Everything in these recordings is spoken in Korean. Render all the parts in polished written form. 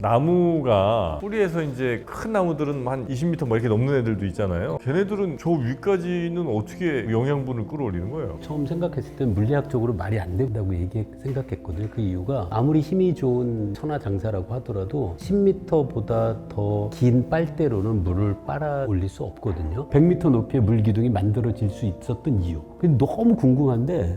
나무가 뿌리에서 이제 큰 나무들은 한 20m 뭐 이렇게 넘는 애들도 있잖아요. 걔네들은 저 위까지는 어떻게 영양분을 끌어올리는 거예요? 처음 생각했을 땐 물리학적으로 말이 안 된다고 생각했거든요. 그 이유가 아무리 힘이 좋은 천하장사라고 하더라도 10m보다 더 긴 빨대로는 물을 빨아 올릴 수 없거든요. 100m 높이의 물기둥이 만들어질 수 있었던 이유. 근데 너무 궁금한데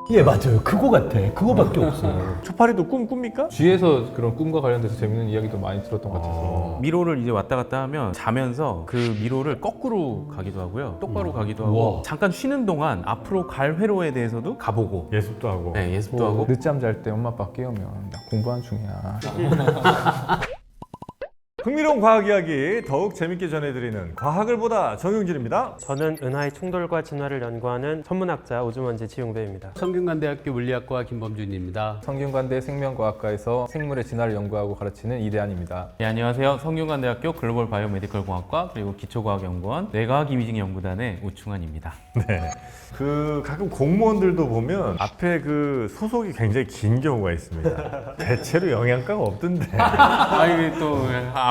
예, 맞아요. 그거 같아. 그거밖에 없어요. 초파리도 꿉니까? 뒤에서 그런 꿈과 관련돼서 재밌는 이야기도 많이 들었던 것 같아서 미로를 이제 왔다 갔다 하면 자면서 그 미로를 거꾸로 가기도 하고요. 똑바로 가기도 하고 우와. 잠깐 쉬는 동안 앞으로 갈 회로에 대해서도 가보고 예습도 하고. 네, 예습도 하고 늦잠 잘 때 엄마 아빠 깨우면 나 공부하는 중이야. 흥미로운 과학 이야기 더욱 재밌게 전해드리는 과학을 보다 정용진입니다. 저는 은하의 충돌과 진화를 연구하는 천문학자 오주먼지 지용배입니다. 성균관대학교 물리학과 김범준입니다. 성균관대 생명과학과에서 생물의 진화를 연구하고 가르치는 이대한입니다. 네, 안녕하세요. 성균관대학교 글로벌 바이오메디컬 공학과 그리고 기초과학연구원 뇌과학 이미징 연구단의 우충환입니다. 네. 그 가끔 공무원들도 보면 앞에 그 소속이 굉장히 긴 경우가 있습니다. 대체로 영양가가 없던데. 아 이게 또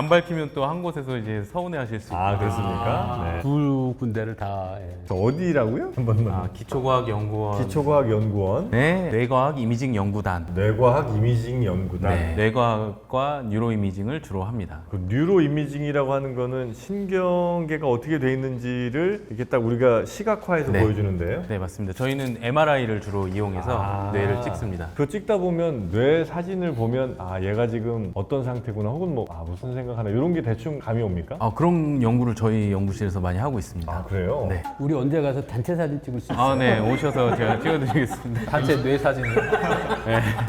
안 밝히면 또 한 곳에서 이제 서운해하실 수 있고. 아, 그렇습니까? 네. 두 군데를 다. 예. 저 어디라고요? 한 번만. 기초과학연구원. 기초과학연구원, 네, 뇌과학 이미징 연구단. 뇌과학 이미징 연구단. 네, 뇌과학과 뉴로 이미징을 주로 합니다. 그 뉴로 이미징이라고 하는 거는 신경계가 어떻게 돼 있는지를 이렇게 딱 우리가 시각화해서 네. 보여주는데요. 네, 맞습니다. 저희는 MRI를 주로 이용해서 뇌를 찍습니다. 그거 찍다 보면 뇌 사진을 보면 아 얘가 지금 어떤 상태구나 혹은 뭐 무슨 생각하나 이런 게 대충 감이 옵니까? 그런 연구를 저희 연구실에서 많이 하고 있습니다. 아, 그래요? 네. 우리 언제 가서 단체 사진 찍을 수 있어요? 네, 오셔서 제가 찍어드리겠습니다. 단체 뇌 사진을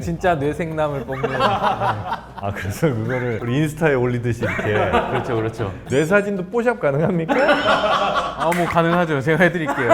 진짜 뇌생남을 뽑는 아 그래서 그거를 우리 인스타에 올리듯이 이렇게 그렇죠, 그렇죠. 뇌 사진도 뽀샵 가능합니까? 뭐 가능하죠. 제가 해드릴게요.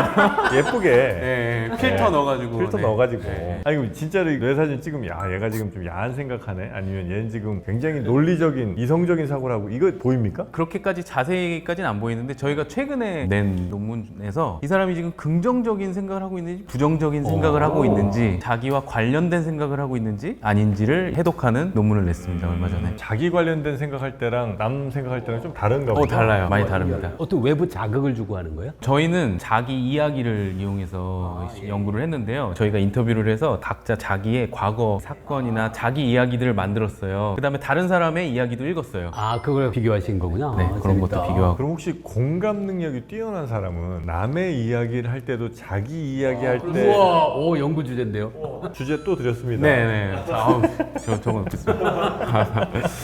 예쁘게 네, 필터 네. 넣어가지고. 필터 네. 넣어가지고 네. 아니 그럼 진짜로 뇌 사진 찍으면 야 얘가 지금 좀 야한 생각하네 아니면 얘는 지금 굉장히 논리적인 이성적인 사고를 하고 이거 보입니까? 그렇게까지 자세히까지는 안 보이는데 저희가 최근에 낸 논문에서 이 사람이 지금 긍정적인 생각을 하고 있는지 부정적인 생각을 하고 있는지 자기와 관련된 생각을 하고 있는지 아닌지를 해독하는 논문을 냈습니다. 얼마 전에. 자기 관련된 생각할 때랑 남 생각할 때랑 좀 다른가 보다. 달라요. 많이 다릅니다. 어떤 외부 자극을 주고 하는 거예요? 저희는 자기 이야기를 이용해서 연구를 했는데요. 저희가 인터뷰를 해서 각자 자기의 과거 사건이나 자기 이야기들을 만들었어요. 그 다음에 다른 사람의 이야기도 읽었어요. 그걸 비교하신 거구나. 네, 그런 재밌다. 것도 비교하고. 그럼 혹시 공감 능력이 뛰어난 사람은 남의 이야기를 할 때도 자기 이야기할 때 우와, 연구 주제인데요. 주제 또 드렸습니다. 네네. 저 적어놓겠습니다.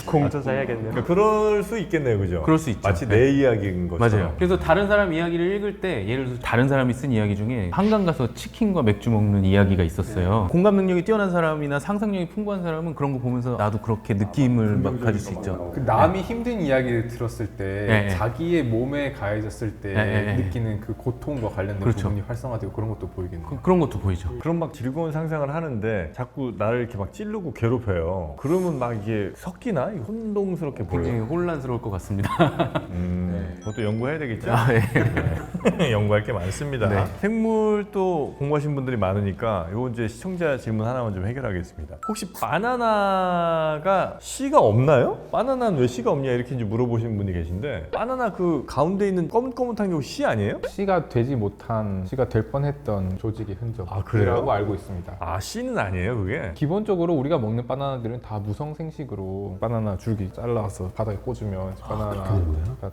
공조사 해야겠네요. 그러니까 그럴 수 있겠네요, 그죠? 그럴 수 있죠. 마치 네. 내 이야기인 것처럼. 맞아요. 그래서 다른 사람 이야기를 읽을 때 예를 들어서 다른 사람이 쓴 이야기 중에 한강 가서 치킨과 맥주 먹는 이야기가 있었어요. 공감 능력이 뛰어난 사람이나 상상력이 풍부한 사람은 그런 거 보면서 나도 그렇게 느낌을 막 가질 수 있죠. 그 남이 힘든 이야기를 들었을 때 네. 자기의 몸에 가해졌을 때 네. 느끼는 그 고통과 관련된 그렇죠. 부분이 활성화되고 그런 것도 보이겠네요. 그런 것도 보이죠. 그런 막 즐거운 상상을 하는데 자꾸 나를 이렇게 막 찌르고 괴롭혀요. 그러면 막 이게 섞이나? 이게 혼동스럽게 굉장히 보여요. 혼란스러울 것 같습니다. 그것도 연구해야 되겠죠? 네. 연구할 게 많습니다. 네. 생물 또 공부하신 분들이 많으니까 요 이제 시청자 질문 하나만 좀 해결하겠습니다. 혹시 바나나가 씨가 없나요? 바나나는 왜 씨가 없냐 이렇게 이제 물어보시는 분이 계신데 바나나 그 가운데 있는 거뭇거뭇한 게 씨 아니에요? 씨가 되지 못한 씨가 될 뻔했던 조직의 아, 그래요? 흔적이라고 알고 있습니다. 아 씨는 아니에요 그게? 기본적으로 우리가 먹는 바나나들은 다 무성 생식으로 바나나 줄기 잘라서 바닥에 꽂으면 바나나가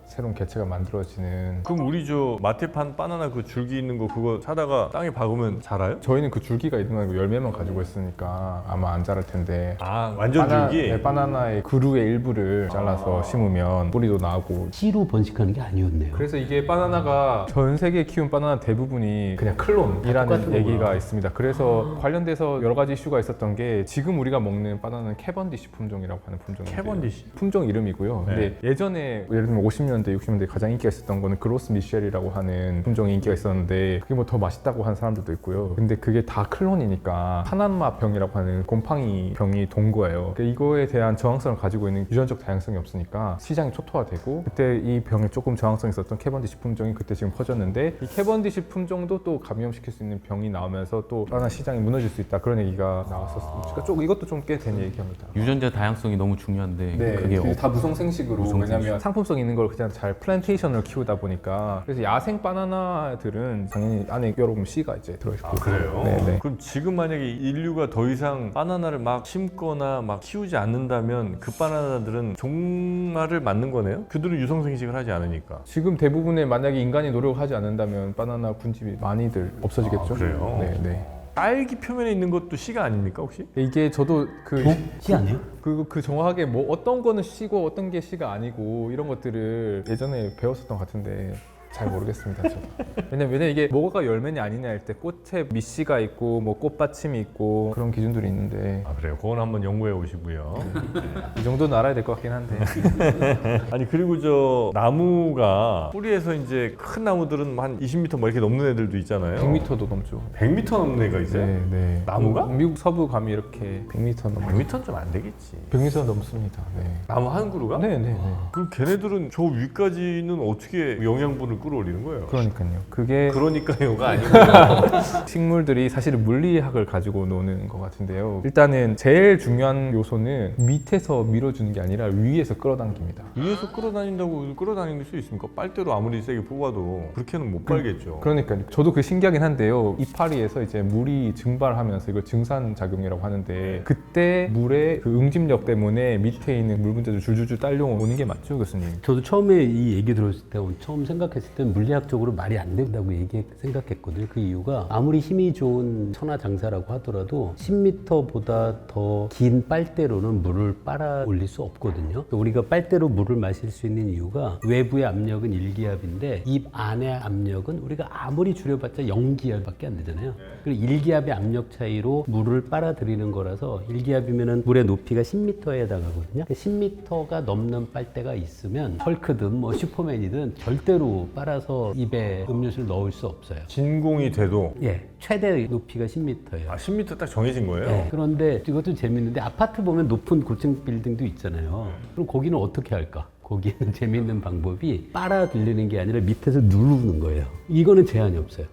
새로운 개체가 만들어지는. 그럼 우리 저 마트에 판 바나나 그 줄기 있는 거 그거 사다가 땅에 박으면 자라요? 저희는 그 줄기가 있는 거 열매만 가지고 있으니까 아마 안 자랄 텐데. 아 완전 줄기? 네, 바나나의 그루의 일부를 잘라서 심으면 뿌리도 나고. 씨로 번식하는 게 아니었네요. 그래서 이게 바나나가 전 세계에 키운 바나나 대부분이 그냥 클론이라는 똑같은 얘기가 거구나. 있습니다. 그래서 관련돼서 여러 가지 이슈가 있었던 게 지금 우리가 먹는 바나나는 캐번디시 품종이라고 하는 품종인데 캐번디시? 품종 이름이고요. 네. 근데 예전에 예를 들면 50년대, 60년대 가장 인기가 있었던 거는 그로스 미셸 미셸이라고 하는 품종이 인기가 있었는데 그게 뭐 더 맛있다고 하는 사람들도 있고요. 근데 그게 다 클론이니까 파나마 병이라고 하는 곰팡이 병이 돈 거예요. 그러니까 이거에 대한 저항성을 가지고 있는 유전적 다양성이 없으니까 시장이 초토화되고, 그때 이 병에 조금 저항성이 있었던 캐번디시 품종이 그때 지금 퍼졌는데, 이 캐번디시 품종도 또 감염시킬 수 있는 병이 나오면서 또 바나나 시장이 무너질 수 있다, 그런 얘기가 나왔었습니다. 그러니까 이것도 좀 꽤 된 얘기입니다. 유전자 다양성이 너무 중요한데 그게 그게 다 무성생식으로, 왜냐면 상품성 있는 걸 그냥 잘 플랜테이션을 키우다 보니까. 그래서 야생 바나나들은 당연히 안에 여러분 씨가 이제 들어있고. 그래요? 네네. 그럼 지금 만약에 인류가 더 이상 바나나를 막 심거나 막 키우지 않는다면 그 바나나들은 종말을 맞는 거네요? 그들은 유성생식을 하지 않으니까. 지금 대부분의, 만약에 인간이 노력을 하지 않는다면 바나나 군집이 많이들 없어지겠죠. 그래요? 네. 딸기 표면에 있는 것도 씨가 아닙니까 혹시? 이게 저도 씨 아니에요? 그 정확하게 뭐 어떤 거는 씨고 어떤 게 씨가 아니고 이런 것들을 예전에 배웠었던 것 같은데 잘 모르겠습니다. 저도. 왜냐면 이게 뭐가 열매냐 아니냐 할 때 꽃에 밑씨가 있고 뭐 꽃받침이 있고 그런 기준들이 있는데, 아 그래요? 그건 한번 연구해 오시고요. 이 정도는 알아야 될 것 같긴 한데. 아니 그리고 저 나무가 뿌리에서 이제 큰 나무들은 한 20m 뭐 이렇게 넘는 애들도 있잖아요. 100m도 넘죠. 100m 넘는 애가 있어요? 네. 나무가? 미국 서부 감이 이렇게 100m 넘. 100m는 좀 안 되겠지. 100m 넘습니다. 네. 나무 한 그루가? 네. 그럼 걔네들은 저 위까지는 어떻게 영양분을 끌어올리는 거예요? 그러니까요. 그게 그러니까요가 아니고 식물들이 사실은 물리학을 가지고 노는 것 같은데요. 일단은 제일 중요한 요소는 밑에서 밀어주는 게 아니라 위에서 끌어당깁니다. 위에서 끌어다닌다고 끌어다닐 수 있습니까? 빨대로 아무리 세게 뽑아도 그렇게는 못 빨겠죠. 그러니까요. 저도 그 신기하긴 한데요. 이파리에서 이제 물이 증발하면서 이걸 증산작용이라고 하는데, 그때 물의 그 응집력 때문에 밑에 있는 물 분자들 줄줄줄 딸려오는 게 맞죠, 교수님? 저도 처음에 이 얘기 들었을 때 처음 생각했을 때 물리학적으로 말이 안 된다고 생각했거든요. 그 이유가 아무리 힘이 좋은 천하장사라고 하더라도 10m보다 더 긴 빨대로는 물을 빨아 올릴 수 없거든요. 우리가 빨대로 물을 마실 수 있는 이유가 외부의 압력은 1기압인데 입 안의 압력은 우리가 아무리 줄여봤자 0기압밖에 안 되잖아요. 그리고 1기압의 압력 차이로 물을 빨아들이는 거라서 1기압이면 물의 높이가 10m에 해당하거든요. 10m가 넘는 빨대가 있으면 헐크든 뭐 슈퍼맨이든 절대로 빨아서 입에 음료수를 넣을 수 없어요. 진공이 돼도 최대 높이가 10m예요. 10m 딱 정해진 거예요? 네. 그런데 이것도 재밌는데 아파트 보면 높은 고층 빌딩도 있잖아요. 그럼 거기는 어떻게 할까? 거기는 재밌는 방법이 빨아들이는 게 아니라 밑에서 누르는 거예요. 이거는 제한이 없어요.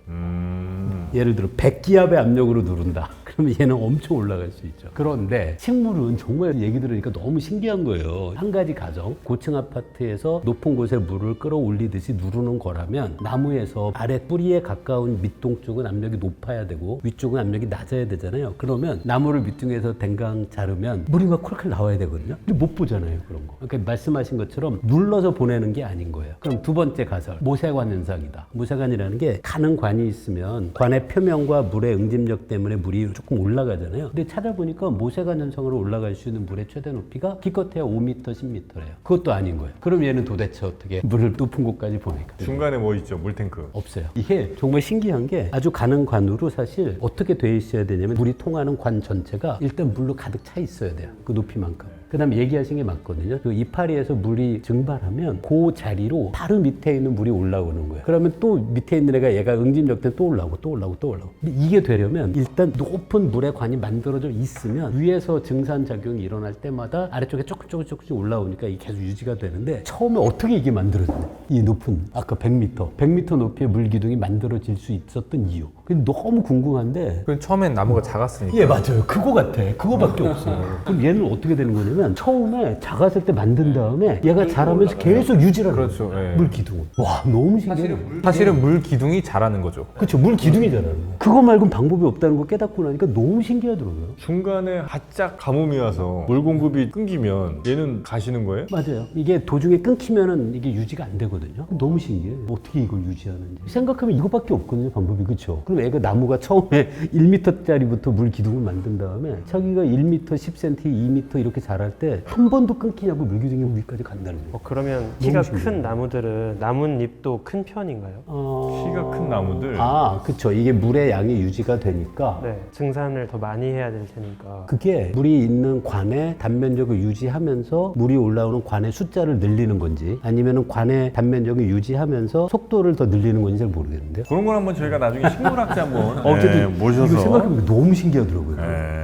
예를 들어 100기압의 압력으로 누른다. 그러면 얘는 엄청 올라갈 수 있죠. 그런데 식물은 정말 얘기 들으니까 너무 신기한 거예요. 한 가지 가정, 고층 아파트에서 높은 곳에 물을 끌어올리듯이 누르는 거라면 나무에서 아래 뿌리에 가까운 밑동 쪽은 압력이 높아야 되고 위쪽은 압력이 낮아야 되잖아요. 그러면 나무를 밑둥에서 댕강 자르면 물이 막 콜콜 나와야 되거든요. 근데 못 보잖아요, 그런 거. 그러니까 말씀하신 것처럼 눌러서 보내는 게 아닌 거예요. 그럼 두 번째 가설, 모세관 현상이다. 모세관이라는 게 가는 관이 있으면 관의 표면과 물의 응집력 때문에 물이 조금 올라가잖아요. 근데 찾아보니까 모세관 현상으로 올라갈 수 있는 물의 최대 높이가 기껏해야 5m, 10m래요. 그것도 아닌 거예요. 그럼 얘는 도대체 어떻게 물을 높은 곳까지 보낼까? 중간에 뭐 있죠? 물탱크. 없어요. 이게 정말 신기한 게 아주 가는 관으로 사실 어떻게 돼 있어야 되냐면 물이 통하는 관 전체가 일단 물로 가득 차 있어야 돼요. 그 높이만큼. 그 다음에 얘기하신 게 맞거든요. 그 이파리에서 물이 증발하면 그 자리로 바로 밑에 있는 물이 올라오는 거예요. 그러면 또 밑에 있는 애가 얘가 응집력 때 또 올라오고 또 올라오고 또 올라오고. 근데 이게 되려면 일단 높은 물의 관이 만들어져 있으면 위에서 증산작용이 일어날 때마다 아래쪽에 조금씩 올라오니까 이게 계속 유지가 되는데 처음에 어떻게 이게 만들어졌냐. 이 높은 아까 100m 높이의 물기둥이 만들어질 수 있었던 이유. 근데 너무 궁금한데 그건 처음엔 나무가 작았으니까. 예, 맞아요. 그거 같아. 그거밖에 없어요. 그럼 얘는 어떻게 되는 거냐면 처음에 작았을 때 만든 다음에 얘가 자라면서 계속 유지를 하는 그렇죠. 거예요. 예. 물 기둥을. 와, 너무 신기해요. 사실은 물 기둥이 자라는 거죠. 그렇죠. 물 기둥이 자라는 거예요. 그거 말고는 방법이 없다는 거 깨닫고 나니까 너무 신기하더라고요. 중간에 바짝 가뭄이 와서 물 공급이 끊기면 얘는 가시는 거예요? 맞아요. 이게 도중에 끊기면은 이게 유지가 안 되거든요. 너무 신기해. 어떻게 이걸 유지하는지. 생각하면 이거밖에 없거든요, 방법이. 그렇죠. 그럼 애가 나무가 처음에 1m짜리부터 물 기둥을 만든 다음에 자기가 1m, 10cm, 2m 이렇게 자랄 때 한 번도 끊기냐고 물귀둥이 위까지 간다는 거예요. 그러면 키가 신기해요. 큰 나무들은 나뭇잎도 큰 편인가요? 키가 큰 나무들. 그쵸. 이게 물의 양이 유지가 되니까 네, 증산을 더 많이 해야 될 테니까. 그게 물이 있는 관의 단면적을 유지하면서 물이 올라오는 관의 숫자를 늘리는 건지 아니면 관의 단면적을 유지하면서 속도를 더 늘리는 건지 잘 모르겠는데요. 그런 건 한번 저희가 나중에 식물학자 한번 어쨌든 이거 모셔서. 생각해보니까 너무 신기하더라고요. 네.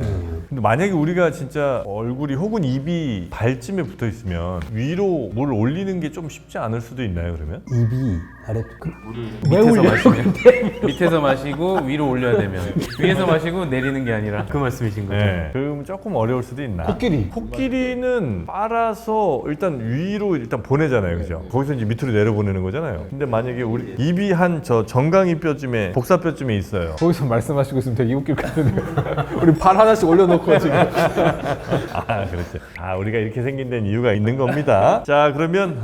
근데 만약에 우리가 진짜 얼굴이 혹은 입이 발쯤에 붙어 있으면 위로 뭘 올리는 게 좀 쉽지 않을 수도 있나요, 그러면? 입이 아래 밑에서 마시면 밑에서 마시고 위로 올려야 되면 위에서 마시고 내리는 게 아니라 그 말씀이신 거죠? 네. 그럼 조금 어려울 수도 있나? 코끼리. 코끼리는 빨아서 일단 위로 일단 보내잖아요, 그죠? 거기서 이제 밑으로 내려 보내는 거잖아요. 근데 만약에 우리 입이 한 저 정강이 뼈쯤에 복사뼈쯤에 있어요. 거기서 말씀하시고 있으면 되게 웃길 것 같은데요. 우리 발 하나씩 올려놓고 지금. 그렇죠. 우리가 이렇게 생긴 데는 이유가 있는 겁니다. 자, 그러면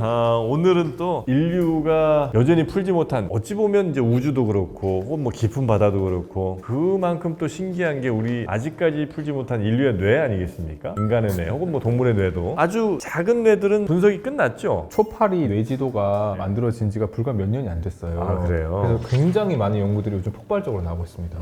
오늘은 또 인류가 여전히 풀지 못한, 어찌 보면 이제 우주도 그렇고 혹은 뭐 깊은 바다도 그렇고 그만큼 또 신기한 게 우리 아직까지 풀지 못한 인류의 뇌 아니겠습니까? 인간의 뇌 혹은 뭐 동물의 뇌도 아주 작은 뇌들은 분석이 끝났죠. 초파리 뇌지도가 만들어진 지가 불과 몇 년이 안 됐어요. 그래요? 그래서 굉장히 많은 연구들이 요즘 폭발적으로 나오고 있습니다.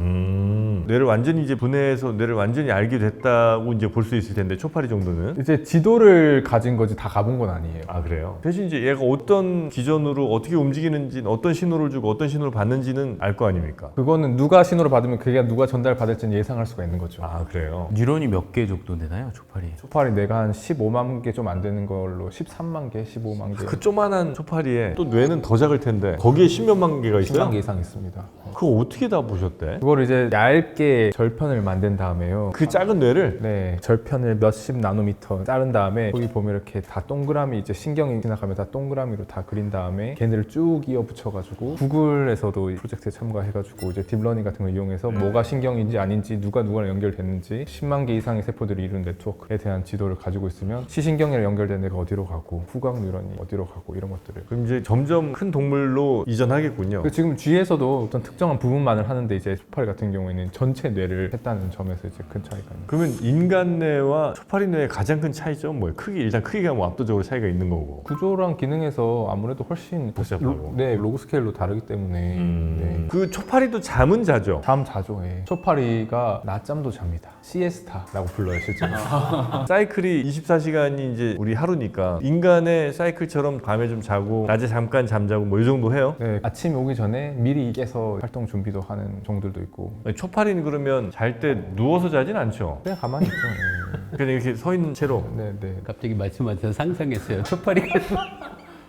뇌를 완전히 이제 분해해서 뇌를 완전히 알게 됐다고 이제 볼 수 있을 텐데 초파리 정도는. 이제 지도를 가진 거지 다 가본 건 아니에요. 그래요? 대신 이제 얘가 어떤 기전으로 어떻게 움직이는지, 어떤 신호를 주고 어떤 신호를 받는지는 알 거 아닙니까? 그거는 누가 신호를 받으면 그게 누가 전달받을지는 예상할 수가 있는 거죠. 그래요? 뉴런이 몇 개 정도 되나요, 초파리? 초파리 뇌가 한 15만 개 좀 안 되는 걸로 13만 개, 15만 개. 그 조만한 초파리에 또 뇌는 더 작을 텐데 거기에 10몇만 개가 있어요? 10만 개 이상 있습니다. 그거 어떻게 다 보셨대? 그거를 이제 얇게 절편을 만든 다음에요. 그 작은 뇌를? 네, 절편을 몇십 나노미터 자른 다음에 거기 보면 이렇게 다 동그라미, 이제 신경이 지나가면 다 동그라미로 다 그린 다음에 걔네를 쭉 이어 붙여가지고 구글에서도 이 프로젝트에 참가해가지고 이제 딥러닝 같은 걸 이용해서 뭐가 신경인지 아닌지 누구랑 연결됐는지 10만 개 이상의 세포들이 이룬 네트워크에 대한 지도를 가지고 있으면 시신경이랑 연결된 데가 어디로 가고 후각 뉴런이 어디로 가고 이런 것들을. 그럼 이제 점점 큰 동물로 이전하겠군요. 그 지금 쥐에서도 어떤 특정한 부분만을 하는데 이제 초파리 같은 경우에는 전체 뇌를 했다는 점에서 이제 큰 차이가 있는. 그러면 인간 뇌와 초파리 뇌의 가장 큰 차이점은 뭐예요? 일단 크기가 뭐 압도적으로 차이가 있는 거고. 구조랑 기능에서 아무래도 훨씬 복잡하고. 네, 로그 스케일로 다르기 때문에 네. 그 초파리도 잠은 자죠? 잠 자죠. 예. 초파리가 낮잠도 잡니다. 시에스타라고 불러요, 실제로. 사이클이 24시간이 이제 우리 하루니까 인간의 사이클처럼 밤에 좀 자고 낮에 잠깐 잠자고 뭐 이 정도 해요? 네, 아침이 오기 전에 미리 깨서 활동 준비도 하는 종들도 있고. 초파리는 그러면 잘 때 누워서 자진 않죠? 그냥 가만히 있죠. 예. 그냥 이렇게 서 있는 채로. 네, 네. 갑자기 말씀하셔서 상상했어요. 초파리가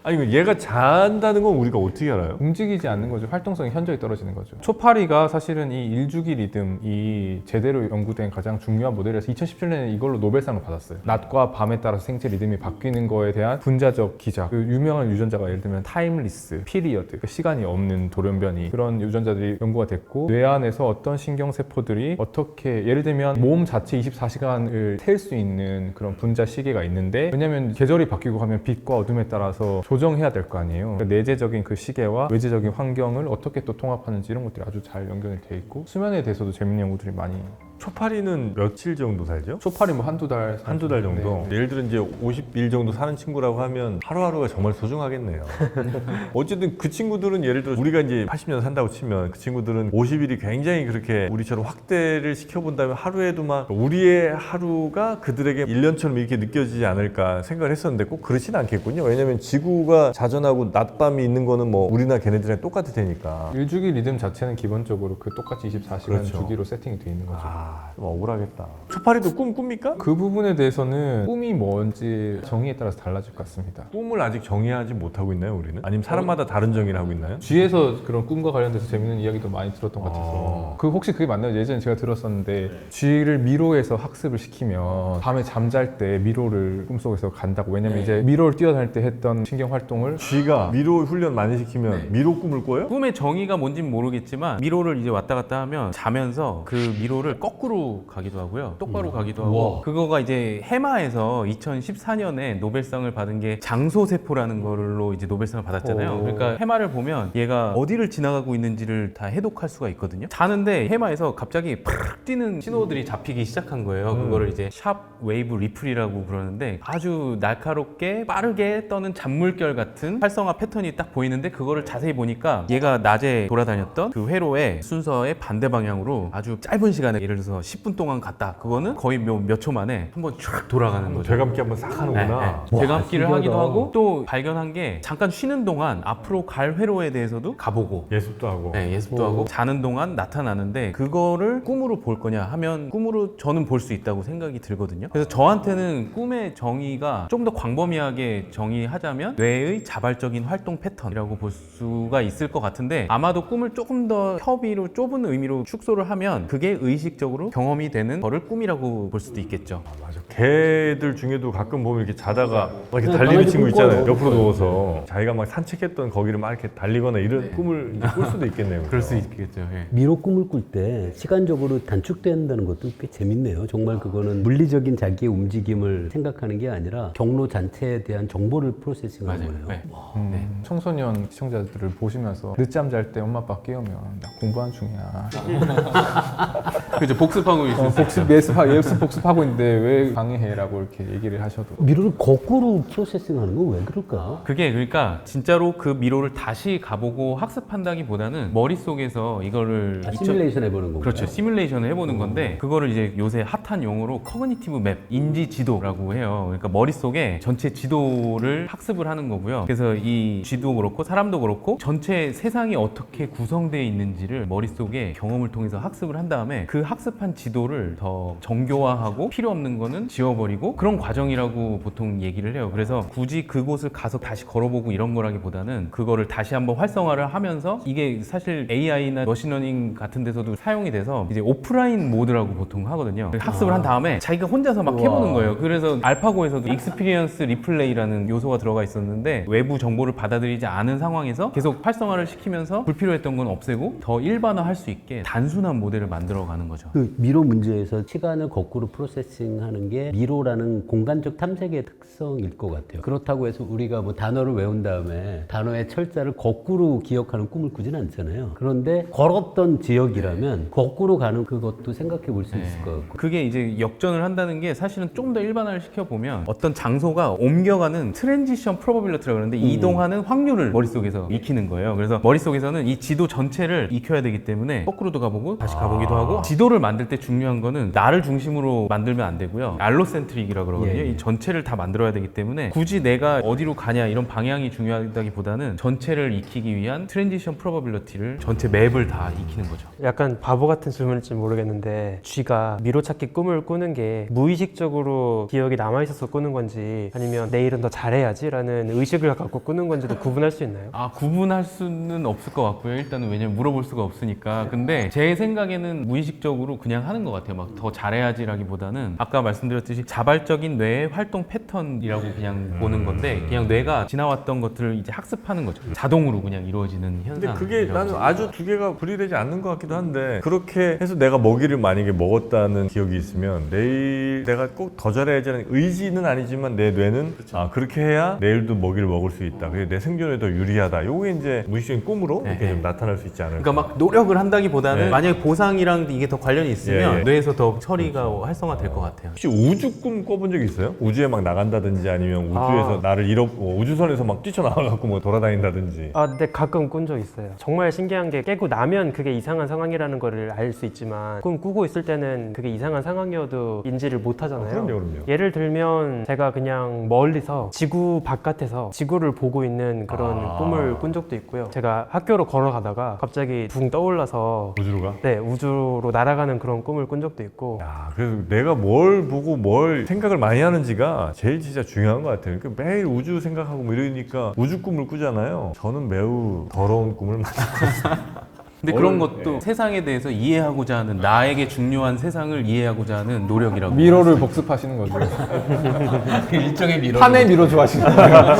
아니 얘가 잔다는 건 우리가 어떻게 알아요? 움직이지 않는 거죠. 활동성이 현저히 떨어지는 거죠. 초파리가 사실은 이 일주기 리듬이 제대로 연구된 가장 중요한 모델이라서 2017년에 이걸로 노벨상을 받았어요. 낮과 밤에 따라서 생체 리듬이 바뀌는 거에 대한 분자적 기작. 그 유명한 유전자가 예를 들면 타임리스, 피리어드, 그 시간이 없는 돌연변이, 그런 유전자들이 연구가 됐고, 뇌 안에서 어떤 신경세포들이 어떻게, 예를 들면 몸 자체 24시간을 셀 수 있는 그런 분자 시계가 있는데, 왜냐면 계절이 바뀌고 하면 빛과 어둠에 따라서 조정해야 될 거 아니에요. 그러니까 내재적인 그 시계와 외재적인 환경을 어떻게 또 통합하는지 이런 것들이 아주 잘 연결이 돼 있고, 수면에 대해서도 재밌는 연구들이 많이. 초파리는 며칠 정도 살죠? 초파리 뭐 한두 달 정도? 네. 예를 들어 이제 50일 정도 사는 친구라고 하면 하루하루가 정말 소중하겠네요. 어쨌든 그 친구들은 예를 들어 우리가 이제 80년 산다고 치면 그 친구들은 50일이 굉장히 그렇게 우리처럼 확대를 시켜본다면 하루에도 막 우리의 하루가 그들에게 1년처럼 이렇게 느껴지지 않을까 생각을 했었는데 꼭 그렇진 않겠군요. 왜냐면 지구가 자전하고 낮밤이 있는 거는 뭐 우리나 걔네들이랑 똑같을 테니까. 일주기 리듬 자체는 기본적으로 그 똑같이 24시간 그렇죠. 주기로 세팅이 돼 있는 거죠. 좀 억울하겠다. 초파리도 꿈 꿉니까? 그 부분에 대해서는 꿈이 뭔지 정의에 따라서 달라질 것 같습니다. 꿈을 아직 정의하지 못하고 있나요, 우리는? 아니면 사람마다 다른 정의를 하고 있나요? 쥐에서 그런 꿈과 관련돼서 재밌는 이야기도 많이 들었던 것 같아서. 그 혹시 그게 맞나요? 예전에 제가 들었었는데 쥐를 미로에서 학습을 시키면 밤에 잠잘 때 미로를 꿈속에서 간다고. 왜냐면 이제 미로를 뛰어다닐 때 했던 신경 활동을 쥐가 미로 훈련 많이 시키면 미로 꿈을 꿔요? 꿈의 정의가 뭔진 모르겠지만 미로를 이제 왔다 갔다 하면 자면서 그 미로를 거꾸로 거꾸로 가기도 하고요. 똑바로 가기도 하고. 우와. 그거가 이제 해마에서 2014년에 노벨상을 받은 게 장소세포라는 걸로 이제 노벨상을 받았잖아요. 오. 그러니까 해마를 보면 얘가 어디를 지나가고 있는지를 다 해독할 수가 있거든요. 자는데 해마에서 갑자기 팍 뛰는 신호들이 잡히기 시작한 거예요. 그거를 이제 샵 웨이브 리플이라고 부르는데 아주 날카롭게 빠르게 떠는 잔물결 같은 활성화 패턴이 딱 보이는데 그거를 자세히 보니까 얘가 낮에 돌아다녔던 그 회로의 순서의 반대 방향으로 아주 짧은 시간에 예를 들어서 10분 동안 갔다. 그거는 거의 몇 초 만에 한번 쫙 돌아가는 거죠. 되감기 한번 싹 하는구나. 되감기를 신기하다. 하기도 하고 또 발견한 게 잠깐 쉬는 동안 앞으로 갈 회로에 대해서도 가보고 예습도 하고. 네, 예습도 하고 자는 동안 나타나는데 그거를 꿈으로 볼 거냐 하면 꿈으로 저는 볼 수 있다고 생각이 들거든요. 그래서 저한테는 꿈의 정의가 좀 더 광범위하게 정의하자면 뇌의 자발적인 활동 패턴이라고 볼 수가 있을 것 같은데 아마도 꿈을 조금 더 협의로 좁은 의미로 축소를 하면 그게 의식적으로 경험이 되는 거를 꿈이라고 볼 수도 있겠죠. 맞아. 개들 중에도 가끔 보면 이렇게 자다가 막 이렇게 네, 달리는 강아지 친구 꿈 있잖아요. 꿔요. 옆으로 누워서 자기가 막 산책했던 거기를 막 이렇게 달리거나 이런 꿈을 이제 꿀 수도 있겠네요. 그럴 수 있겠죠. 예. 미로 꿈을 꿀 때 시간적으로 단축된다는 것도 꽤 재밌네요. 정말 그거는 물리적인 자기의 움직임을 생각하는 게 아니라 경로 자체에 대한 정보를 프로세싱하는 맞아요. 거예요. 네. 청소년 시청자들을 보시면서 늦잠 잘 때 엄마 아빠 깨우면 나 공부하는 중이야. 그죠. 복습하고 있어요. 예습 복습하고 있는데 왜 방해해라고 이렇게 얘기를 하셔도 미로를 거꾸로 프로세싱하는 건 왜 그럴까? 그게 그러니까 진짜로 그 미로를 다시 가보고 학습한다기보다는 머릿속에서 이거를 시뮬레이션 해보는 거고. 그렇죠. 시뮬레이션을 해보는 건데 그거를 이제 요새 핫한 용어로 커그니티브 맵, 인지 지도라고 해요. 그러니까 머릿속에 전체 지도를 학습을 하는 거고요. 그래서 이 쥐도 그렇고 사람도 그렇고 전체 세상이 어떻게 구성되어 있는지를 머릿속에 경험을 통해서 학습을 한 다음에 그 학습한 지도를 더 정교화하고 필요 없는 거는 지워버리고 그런 과정이라고 보통 얘기를 해요. 그래서 굳이 그곳을 가서 다시 걸어보고 이런 거라기보다는 그거를 다시 한번 활성화를 하면서 이게 사실 AI나 머신러닝 같은 데서도 사용이 돼서 이제 오프라인 모드라고 보통 하거든요. 학습을 한 다음에 자기가 혼자서 막 해보는 거예요. 그래서 알파고에서도 익스피리언스 리플레이라는 요소가 들어가 있었는데 외부 정보를 받아들이지 않은 상황에서 계속 활성화를 시키면서 불필요했던 건 없애고 더 일반화할 수 있게 단순한 모델을 만들어가는 거죠. 그 미로 문제에서 시간을 거꾸로 프로세싱하는 게 미로라는 공간적 탐색의 특성일 것 같아요. 그렇다고 해서 우리가 뭐 단어를 외운 다음에 단어의 철자를 거꾸로 기억하는 꿈을 꾸진 않잖아요. 그런데 걸었던 지역이라면 거꾸로 가는 그것도 생각해 볼 수 있을 것 같고. 그게 이제 역전을 한다는 게 사실은 좀 더 일반화를 시켜보면 어떤 장소가 옮겨가는 트랜지션 프로버빌리티라고 그러는데 이동하는 확률을 머릿속에서 익히는 거예요. 그래서 머릿속에서는 이 지도 전체를 익혀야 되기 때문에 거꾸로도 가보고 다시 가보기도 하고 지도를 만들 때 중요한 거는 나를 중심으로 만들면 안 되고요. 알로센트릭이라고 그러거든요. 예. 이 전체를 다 만들어야 되기 때문에 굳이 내가 어디로 가냐 이런 방향이 중요하다기보다는 전체를 익히기 위한 트랜지션 프로버빌리티를 전체 맵을 다 익히는 거죠. 약간 바보 같은 질문일지 모르겠는데 쥐가 미로찾기 꿈을 꾸는 게 무의식적으로 기억이 남아있어서 꾸는 건지 아니면 내일은 더 잘해야지 라는 의식을 갖고 꾸는 건지도 구분할 수 있나요? 구분할 수는 없을 것 같고요. 일단은 왜냐면 물어볼 수가 없으니까. 근데 제 생각에는 무의식적으로 그냥 하는 것 같아요. 막 더 잘해야지라기보다는 아까 말씀드렸듯이 자발적인 뇌의 활동 패턴이라고 그냥 보는 건데 그냥 뇌가 지나왔던 것들을 이제 학습하는 거죠. 자동으로 그냥 이루어지는 근데 현상. 그게 나는 아주 두 개가 분리되지 않는 것 같기도 한데 그렇게 해서 내가 먹이를 만약에 먹었다는 기억이 있으면 내일 내가 꼭 더 잘해야지라는 의지는 아니지만 내 뇌는 그렇게 해야 내일도 먹이를 먹을 수 있다. 그게 내 생존에 더 유리하다. 요게 이제 무의식적인 꿈으로 이렇게 좀 나타날 수 있지 않을까. 그러니까 막 노력을 한다기보다는 네. 만약에 보상이랑 이게 더 관련이 있으면 예. 뇌에서 더 처리가 활성화될 것 같아요. 혹시 우주 꿈 꿔본 적 있어요? 우주에 막 나간다든지 아니면 우주에서 나를 잃었고 우주선에서 막 뛰쳐나와갖고 뭐 돌아다닌다든지. 근데 가끔 꾼 적 있어요. 정말 신기한 게 깨고 나면 그게 이상한 상황이라는 거를 알 수 있지만 꿈 꾸고 있을 때는 그게 이상한 상황이어도 인지를 못 하잖아요. 그럼요. 예를 들면 제가 그냥 멀리서 지구 바깥에서 지구를 보고 있는 그런 꿈을 꾼 적도 있고요. 제가 학교로 걸어가다가 갑자기 붕 떠올라서 우주로 가? 네, 우주로 날아가는 그런 꿈을 꾼 적도 있고. 야, 그래서 내가 뭘 보고 뭘 생각을 많이 하는지가 제일 진짜 중요한 것 같아요. 그러니까 매일 우주 생각하고 뭐 이러니까 우주 꿈을 꾸잖아요. 저는 매우 더러운 꿈을 많이 꿨어요. 근데 그런 것도 세상에 대해서 이해하고자 하는 나에게 중요한 세상을 이해하고자 하는 노력이라고. 미로를 복습하시는 거죠. 일종의 미러. 판의 미로 좋아하시는 거예요.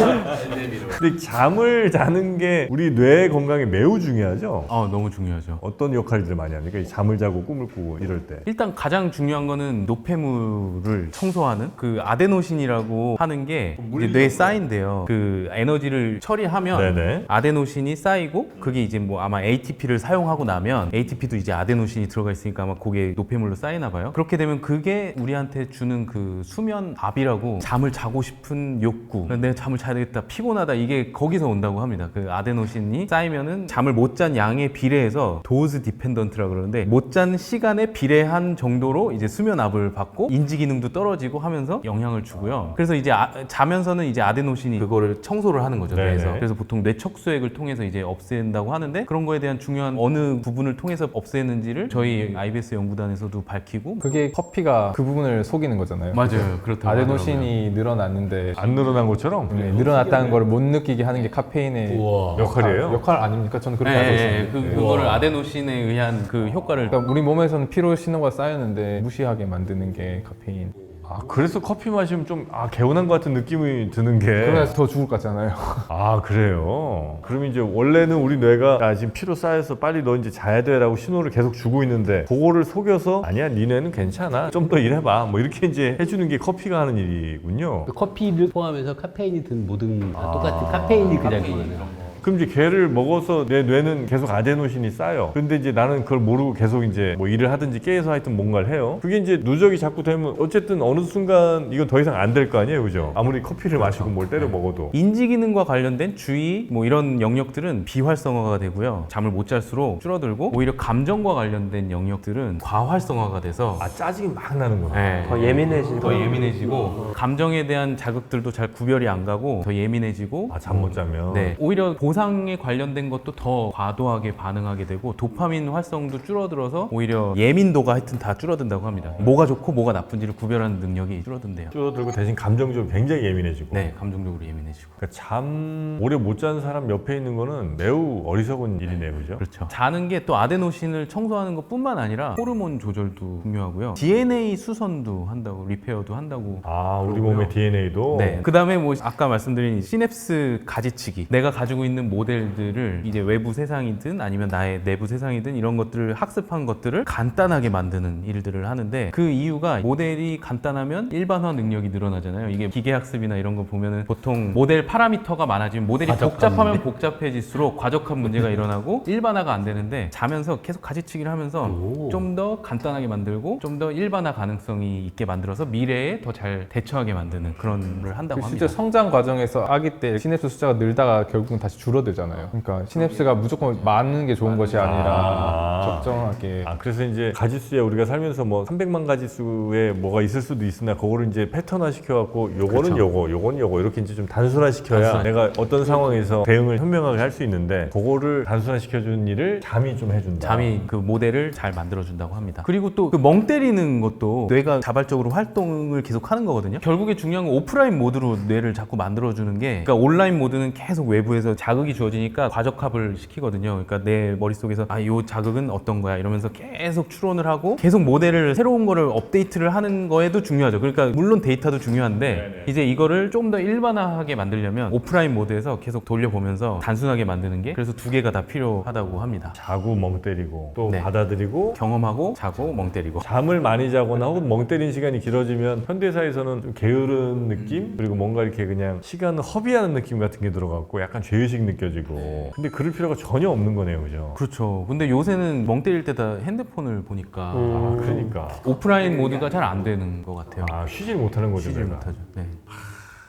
근데 잠을 자는 게 우리 뇌 건강에 매우 중요하죠. 너무 중요하죠. 어떤 역할들을 많이 합니까? 이 잠을 자고 꿈을 꾸고 이럴 때. 일단 가장 중요한 거는 노폐물을 청소하는 그 아데노신이라고 하는 게 이제 뇌에 쌓인대요. 그 에너지를 처리하면 네네. 아데노신이 쌓이고 그게 이제 뭐 아마 ATP를 사용하고 나면 ATP도 이제 아데노신이 들어가 있으니까 아마 그게 노폐물로 쌓이나 봐요. 그렇게 되면 그게 우리한테 주는 그 수면 압이라고 잠을 자고 싶은 욕구. 내가 잠을 자야 되겠다. 피곤하다. 이게 거기서 온다고 합니다. 그 아데노신이 쌓이면은 잠을 못 잔 양에 비례해서 도즈 디펜던트라 그러는데 못 잔 시간에 비례한 정도로 이제 수면 압을 받고 인지 기능도 떨어지고 하면서 영향을 주고요. 그래서 이제 자면서는 이제 아데노신이 그거를 청소를 하는 거죠. 네네. 그래서 보통 뇌척수액을 통해서 이제 없앤다고 하는데 그런 거에 대한 중요한 어느 부분을 통해서 없애는지를 저희 IBS 연구단에서도 밝히고 그게 커피가 그 부분을 속이는 거잖아요. 맞아요. 그렇다고 아데노신이 늘어났는데 안 늘어난 것처럼 네, 늘어났다는 걸 못 느끼게 하는 게 카페인의 우와. 역할이에요. 역할 아닙니까? 저는 그렇게 알고 네, 있었는데. 그거를 아데노신에 의한 그 효과를 그러니까 우리 몸에서는 피로 신호가 쌓였는데 무시하게 만드는 게 카페인. 아, 그래서 커피 마시면 좀 개운한 것 같은 느낌이 드는 게. 그래서 더 죽을 것 같잖아요. 아, 그래요? 그럼 이제 원래는 우리 뇌가 야, 지금 피로 쌓여서 빨리 너 이제 자야 돼라고 신호를 계속 주고 있는데 그거를 속여서 아니야, 네 뇌는 괜찮아. 좀 더 일해봐. 뭐 이렇게 이제 해주는 게 커피가 하는 일이군요. 커피를 포함해서 카페인이 든 모든 다 똑같은 카페인이 그 작용하는. 그럼 이제 걔를 먹어서 내 뇌는 계속 아데노신이 쌓여. 근데 이제 나는 그걸 모르고 계속 이제 뭐 일을 하든지 깨서 하여튼 뭔가를 해요. 그게 이제 누적이 자꾸 되면 어쨌든 어느 순간 이건 더 이상 안 될 거 아니에요, 그죠? 아무리 커피를 마시고 뭘 때려 먹어도. 인지 기능과 관련된 주의 뭐 이런 영역들은 비활성화가 되고요. 잠을 못 잘수록 줄어들고 오히려 감정과 관련된 영역들은 과활성화가 돼서 아, 짜증이 막 나는구나. 네, 더 예민해지고 더 예민해지고 감정에 대한 자극들도 잘 구별이 안 가고 더 예민해지고 아, 잠 못 자면. 네, 오히려 보상에 관련된 것도 더 과도하게 반응하게 되고 도파민 활성도 줄어들어서 오히려 예민도가 하여튼 다 줄어든다고 합니다. 뭐가 좋고 뭐가 나쁜지를 구별하는 능력이 줄어든대요. 줄어들고 대신 감정적으로 굉장히 예민해지고. 네, 감정적으로 예민해지고. 그러니까 잠 오래 못 자는 사람 옆에 있는 거는 매우 어리석은 일이네요, 그죠? 그렇죠. 자는 게 또 아데노신을 청소하는 것뿐만 아니라 호르몬 조절도 중요하고요. DNA 수선도 한다고, 리페어도 한다고. 아, 우리 그러고요. 몸의 DNA도. 네. 그다음에 뭐 아까 말씀드린 시냅스 가지치기. 내가 가지고 있는 모델들을 이제 외부 세상이든 아니면 나의 내부 세상이든 이런 것들을 학습한 것들을 간단하게 만드는 일들을 하는데 그 이유가 모델이 간단하면 일반화 능력이 늘어나잖아요. 이게 기계 학습이나 이런 거 보면은 보통 모델 파라미터가 많아지면 모델이 복잡하면 복잡해질수록 과적한 문제가 일어나고 일반화가 안 되는데 자면서 계속 가지치기를 하면서 좀 더 간단하게 만들고 좀 더 일반화 가능성이 있게 만들어서 미래에 더 잘 대처하게 만드는 그런 걸 한다고 합니다. 실제 성장 과정에서 아기 때 시냅스 숫자가 늘다가 결국은 다시 줄어들잖아요. 그러니까 시냅스가 무조건 많은 게 좋은 것이 아니라 적정하게. 아, 그래서 이제 가지수에 우리가 살면서 뭐 300만 가지수에 뭐가 있을 수도 있으나 그거를 이제 패턴화 시켜갖고 요거는 요거는 요거 이렇게 이제 좀 단순화 시켜야 내가 어떤 상황에서 대응을 현명하게 할 수 있는데 그거를 단순화 시켜주는 일을 잠이 좀 해준다. 잠이 그 모델을 잘 만들어준다고 합니다. 그리고 또 그 멍 때리는 것도 뇌가 자발적으로 활동을 계속 하는 거거든요. 결국에 중요한 건 오프라인 모드로 뇌를 자꾸 만들어주는 게 그러니까 온라인 모드는 계속 외부에서 자극이 주어지니까 과적합을 시키거든요. 그러니까 내 머릿속에서 요 자극은 어떤 거야 이러면서 계속 추론을 하고 계속 모델을 새로운 거를 업데이트를 하는 거에도 중요하죠. 그러니까 물론 데이터도 중요한데 이제 이거를 좀 더 일반화하게 만들려면 오프라인 모드에서 계속 돌려보면서 단순하게 만드는 게 그래서 두 개가 다 필요하다고 합니다. 자고 멍 때리고 또 네. 받아들이고 경험하고 자고 멍 때리고. 잠을 많이 자거나 혹은 멍 때린 시간이 길어지면 현대사에서는 좀 게으른 느낌 그리고 뭔가 이렇게 그냥 시간을 허비하는 느낌 같은 게 들어갔고 약간 죄의식 느껴지고 근데 그럴 필요가 전혀 없는 거네요, 그죠? 그렇죠. 근데 요새는 멍 때릴 때다 핸드폰을 보니까 아, 그러니까 오프라인 모드가 잘 안 되는 것 같아요. 아, 쉬질 못하는 거죠. 쉬질 내가. 못하죠. 네.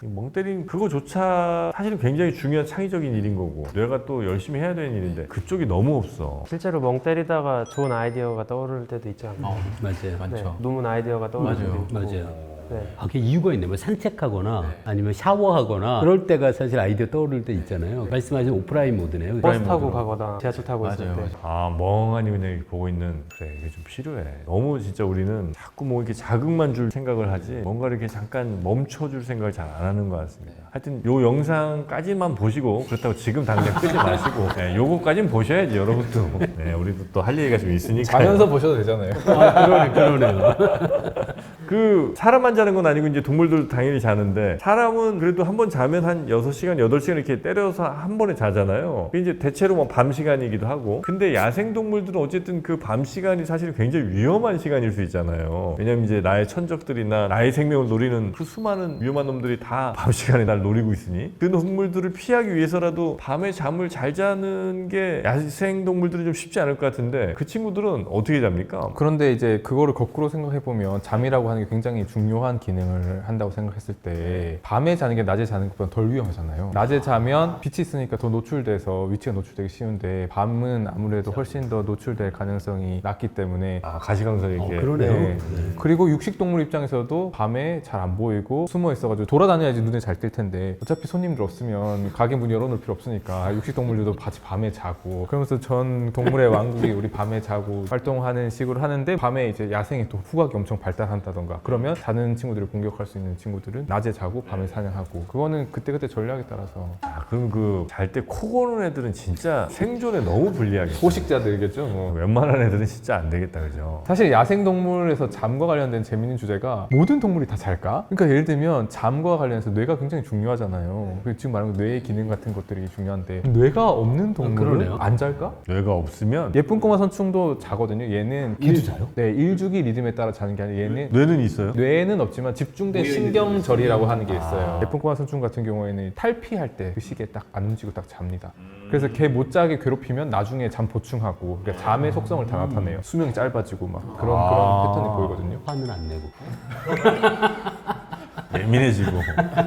멍 때린 그거조차 사실은 굉장히 중요한 창의적인 일인 거고 뇌가 또 열심히 해야 되는 일인데 그쪽이 너무 없어. 실제로 멍 때리다가 좋은 아이디어가 떠오를 때도 있지 않나요? 맞아요. 네, 많죠. 논문 아이디어가 떠오를 맞아요. 때도 있고 맞아요. 네. 그게 이유가 있네. 뭐 산책하거나 아니면 샤워하거나 그럴 때가 사실 아이디어 떠오를 때 있잖아요. 말씀하신 오프라인 모드네요. 버스 타고 가거나 지하철 타고 있을 맞아요, 때 맞아요. 아, 멍하니 그냥 이렇게 보고 있는 그래 이게 좀 필요해. 너무 진짜 우리는 자꾸 뭐 이렇게 자극만 줄 생각을 하지 뭔가 이렇게 잠깐 멈춰줄 생각을 잘 안 하는 것 같습니다. 하여튼 요 영상까지만 보시고 그렇다고 지금 당장 끄지 마시고 네, 요거까지는 보셔야지 여러분도. 네, 우리도 또 할 얘기가 좀 있으니까. 자면서 보셔도 되잖아요. 그러네요. 그 사람만 자는 건 아니고 이제 동물들도 당연히 자는데 사람은 그래도 한 번 자면 한 6시간, 8시간 이렇게 때려서 한 번에 자잖아요. 그게 이제 대체로 뭐 밤 시간이기도 하고. 근데 야생 동물들은 어쨌든 그 밤 시간이 사실 굉장히 위험한 시간일 수 있잖아요. 왜냐면 이제 나의 천적들이나 나의 생명을 노리는 그 수많은 위험한 놈들이 다 밤 시간에 날 노리고 있으니 그 동물들을 피하기 위해서라도 밤에 잠을 잘 자는 게 야생 동물들은 좀 쉽지 않을 것 같은데 그 친구들은 어떻게 잡니까? 그런데 이제 그거를 거꾸로 생각해보면 잠이라고 하는 게 굉장히 중요한 기능을 한다고 생각했을 때 밤에 자는 게 낮에 자는 것보다 덜 위험하잖아요. 낮에 자면 빛이 있으니까 더 노출돼서 위치가 노출되기 쉬운데 밤은 아무래도 훨씬 더 노출될 가능성이 낮기 때문에 아, 가시광선이게. 그러네요. 네. 그리고 육식동물 입장에서도 밤에 잘 안 보이고 숨어 있어가지고 돌아다녀야지 눈에 잘 띌 텐데 어차피 손님들 없으면 가게 문 열어놓을 필요 없으니까 육식동물들도 같이 밤에 자고 그러면서 전 동물의 왕국이 우리 밤에 자고 활동하는 식으로 하는데 밤에 이제 야생의 또 후각이 엄청 발달한다던가 그러면 자는 친구들을 공격할 수 있는 친구들은 낮에 자고 밤에 사냥하고 그거는 그때그때 전략에 따라서 아, 그럼 그 잘 때 코 고는 애들은 진짜 생존에 너무 불리하겠다. 포식자들이겠죠 뭐. 웬만한 애들은 진짜 안 되겠다, 그죠? 사실 야생동물에서 잠과 관련된 재밌는 주제가 모든 동물이 다 잘까? 그러니까 예를 들면 잠과 관련해서 뇌가 굉장히 중요하잖아요. 그리고 지금 말한 뇌의 기능 같은 것들이 중요한데 뇌가 없는 동물은 그러네요. 안 잘까? 뇌가 없으면 예쁜 꼬마 선충도 자거든요. 얘는 걔도 자요? 네, 일주기 리듬에 따라 자는 게 아니라 얘는 뇌는 있어요? 뇌에는 없지만 집중된 신경절이라고 하는 게 있어요. 예쁜 꼬마 선충 같은 경우에는 탈피할 때 그 시기에 딱 안 움직이고 딱 잡니다. 그래서 걔 못 자게 괴롭히면 나중에 잠 보충하고 그러니까 잠의 속성을 다 나타내요. 수명이 짧아지고 막 그런 패턴이 보이거든요. 화는 안 내고. 예민해지고.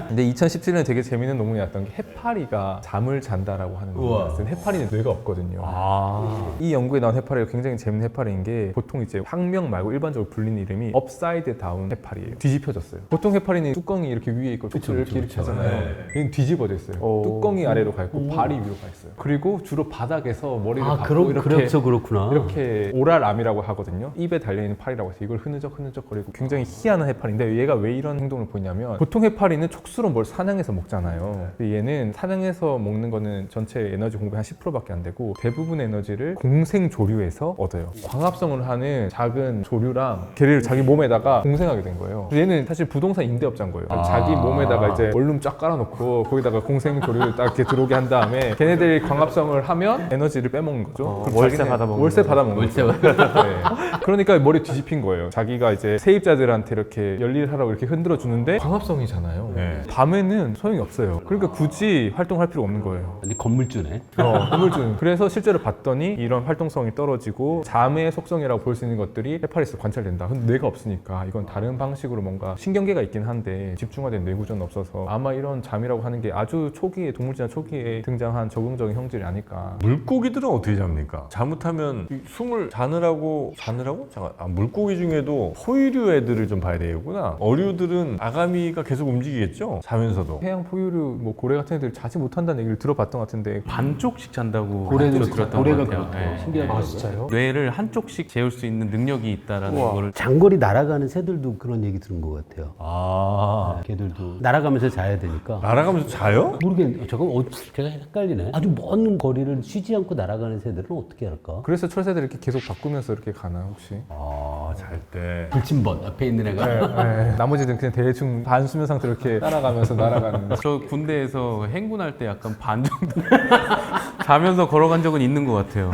근데 2017년에 되게 재밌는 논문이 났던 게 해파리가 잠을 잔다라고 하는 논문이 났어요. 해파리는 뇌가 없거든요. 아. 이 연구에 나온 해파리가 굉장히 재밌는 해파리인 게 보통 이제 황명 말고 일반적으로 불리는 이름이 업사이드 다운 해파리예요. 뒤집혀졌어요. 보통 해파리는 뚜껑이 이렇게 위에 있고 툭툭 이렇게 하잖아요. 얘는 뒤집어져 있어요. 뚜껑이 아래로 가 있고 발이 위로 가 있어요. 그리고 주로 바닥에서 머리를 박고 이렇게 그래서 그렇구나. 이렇게 오랄암이라고 하거든요. 입에 달려있는 팔이라고 해서 이걸 흐느적거리고 굉장히 희한한 해파리인데 얘가 왜 이런 행동을 보이냐면 보통 해파리는 촉수로 뭘 사냥해서 먹잖아요. 근데 얘는 사냥해서 먹는 거는 전체 에너지 공급의 한 10%밖에 안 되고 대부분의 에너지를 공생 조류에서 얻어요. 광합성을 하는 작은 조류랑 걔를 자기 몸에다가 공생하게 된 거예요. 얘는 사실 부동산 임대업자인 거예요. 자기 몸에다가 이제 원룸 쫙 깔아놓고 거기다가 공생 조류를 딱 이렇게 들어오게 한 다음에 걔네들이 광합성을 하면 에너지를 빼먹는 거죠. 그럼 월세 자기는 받아먹는 월세 거죠. 받아먹는 거죠. 네. 그러니까 머리 뒤집힌 거예요. 자기가 이제 세입자들한테 이렇게 열일하라고 이렇게 흔들어 주는데 광합성이잖아요. 네. 밤에는 소용이 없어요. 그러니까 굳이 활동할 필요 없는 거예요. 근데 건물주네. 건물주는. 그래서 실제로 봤더니 이런 활동성이 떨어지고 잠의 속성이라고 볼 수 있는 것들이 해파리에서 관찰된다. 근데 뇌가 없으니까 이건 다른 방식으로 뭔가 신경계가 있긴 한데 집중화된 뇌 구조는 없어서 아마 이런 잠이라고 하는 게 아주 초기에 동물진화 초기에 등장한 적응적인 형질이 아닐까. 물고기들은 어떻게 잡니까? 잘못하면 이 숨을 자느라고? 잠깐, 물고기 중에도 포유류 애들을 좀 봐야 되겠구나. 어류들은 아가미가 계속 움직이겠죠? 자면서도. 해양 포유류 뭐 고래 같은 애들 자지 못한다는 얘기를 들어봤던 것 같은데 반쪽씩 잔다고 고래는 들었던 고래가 것 같아요. 그렇대요. 네. 신기하더라고요. 아 진짜요? 뇌를 한쪽씩 재울 수 있는 능력이 있다라는 우와. 거를 장거리 날아가는 새들도 그런 얘기 들은 것 같아요. 아. 걔들도 날아가면서 자야 되니까. 날아가면서 자요? 모르겠네. 제가 헷갈리네. 아주 먼 거리를 쉬지 않고 날아가는 새들은 어떻게 할까? 그래서 철새들 이렇게 계속 바꾸면서 이렇게 가나 혹시? 아, 잘 때. 불침번 앞에 있는 애가. 나머지는 그냥 대충 반수면 상태로 이렇게 따라가면서 날아가는. 저 군대에서 행군할 때 약간 반 정도 자면서 걸어간 적은 있는 것 같아요.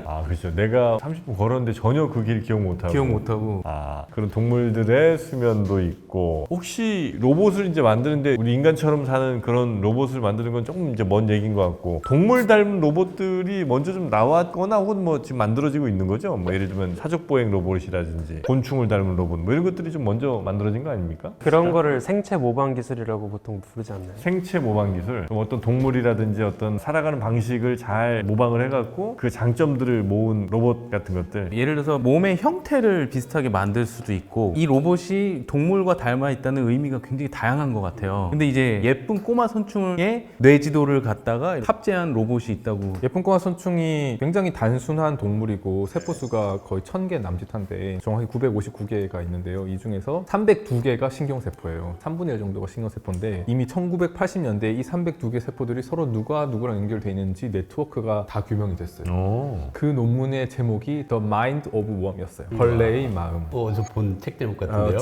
아, 그렇죠. 내가 30분 걸었는데 전혀 그 길 기억 못하고. 기억 못하고. 아, 그런 동물들의 수면도 있고. 혹시 로봇을 이제 만드는데 우리 인간처럼 사는 그런 로봇을 만드는 건 조금 이제 먼 얘기인 것 같고. 동물 닮은 로봇들이 먼저 좀 나왔거나 혹은 뭐 지금 만들어지고 있는 거죠. 뭐 예를 들면 사족보행 로봇이라든지 곤충을 닮은 로봇 뭐 이런 것들이 좀 먼저 만들어진 거 아닙니까? 그런 거를 생체 모방 기술이라고 보통 부르지 않나요? 생체 모방 기술. 그럼 어떤 동물이라든지 어떤 살아가는 방식을 잘 모방을 해갖고 그 장점들을 모은 로봇 같은 것들. 예를 들어서 몸의 형태를 비슷하게 만들 수도 있고 이 로봇이 동물과 닮아 있다는 의미가 굉장히 다양한 것 같아요. 근데 이제 예쁜 꼬마 선충의 뇌지도를 갖다가 탑재한 로봇이 있다고. 예쁜 꼬마 선충이 굉장히 단순한 동물이고 세포수가 거의 1000개 남짓한데 정확히 959개가 있는데요. 이 중에서 302개가 신경세포예요. 세포예요. 3분의 1 정도가 신경세포인데 이미 1980년대에 이 302개 세포들이 서로 누가 누구랑 연결돼 있는지 네트워크가 다 규명이 됐어요. 오. 그 논문의 제목이 The Mind of Worm이었어요. 벌레의 마음. 저 본 책 제목 같은데요?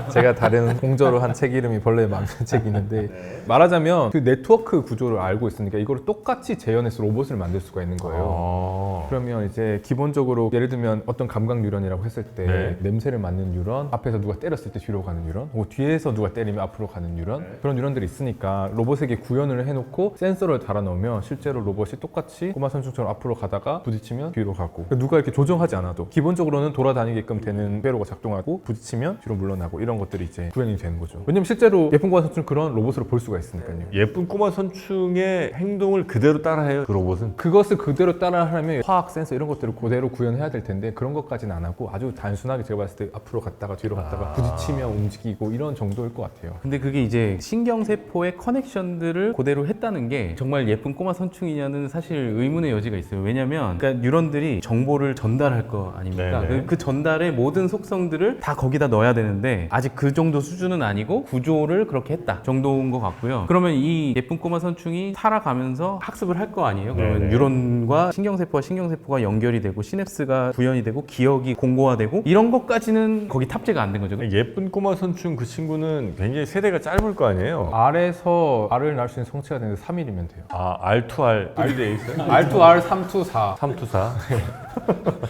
제가 다른 공저로 한 책 이름이 벌레의 마음이라는 책이 있는데 말하자면 그 네트워크 구조를 알고 있으니까 이거를 똑같이 재현해서 로봇을 만들 수가 있는 거예요. 그러면 이제 기본적으로 예를 들면 어떤 감각 뉴런이라고 했을 때 네. 냄새를 맡는 뉴런, 앞에서 누가 때렸을 때 뒤로 가는 뉴런, 혹은 뒤에서 누가 때리면 앞으로 가는 뉴런, 그런 뉴런들이 있으니까 로봇에게 구현을 해놓고 센서를 달아 놓으면 실제로 로봇이 똑같이 꼬마 선충처럼 앞으로 가다가 부딪히면 뒤로 가고, 그러니까 누가 이렇게 조정하지 않아도 기본적으로는 돌아다니게끔 되는 회로가 작동하고 부딪히면 뒤로 물러나고 이런 것들이 이제 구현이 되는 거죠. 왜냐면 실제로 예쁜 꼬마 선충 그런 로봇으로 볼 수가 있으니까요. 예쁜 꼬마 선충의 행동을 그대로 따라해요, 그 로봇은? 그것을 그대로 따라하려면 화학 센서 이런 것들을 그대로 구현해야 될 텐데 그런 것까지는 안 하고 아주 단순하게 제가 봤을 때 앞으로 갔다가 뒤로 갔다가 부딪히며 움직이고 이런 정도일 것 같아요. 근데 그게 이제 신경세포의 커넥션들을 그대로 했다는 게 정말 예쁜 꼬마 선충이냐는 사실 의문의 여지가 있어요. 왜냐면 그러니까 뉴런들이 정보를 전달할 거 아닙니까? 네네. 그 전달의 모든 속성들을 다 거기다 넣어야 되는데 아직 그 정도 수준은 아니고 구조를 그렇게 했다 정도인 것 같고요. 그러면 이 예쁜 꼬마 선충이 살아가면서 학습을 할 거 아니에요? 그러면 네네. 뉴런과 신경세포가 연결이 되고 시냅스가 구현이 되고 기억이 공고화되고 이런 것까지는 거기 탑재가 안 된 거죠. 예쁜 꼬마 선충 그 친구는 굉장히 세대가 짧을 거 아니에요? R에서 R을 낳을 수 있는 성체가 되는데 3일이면 돼요. R2R 분리되어 있어요? R2R, 324. 324.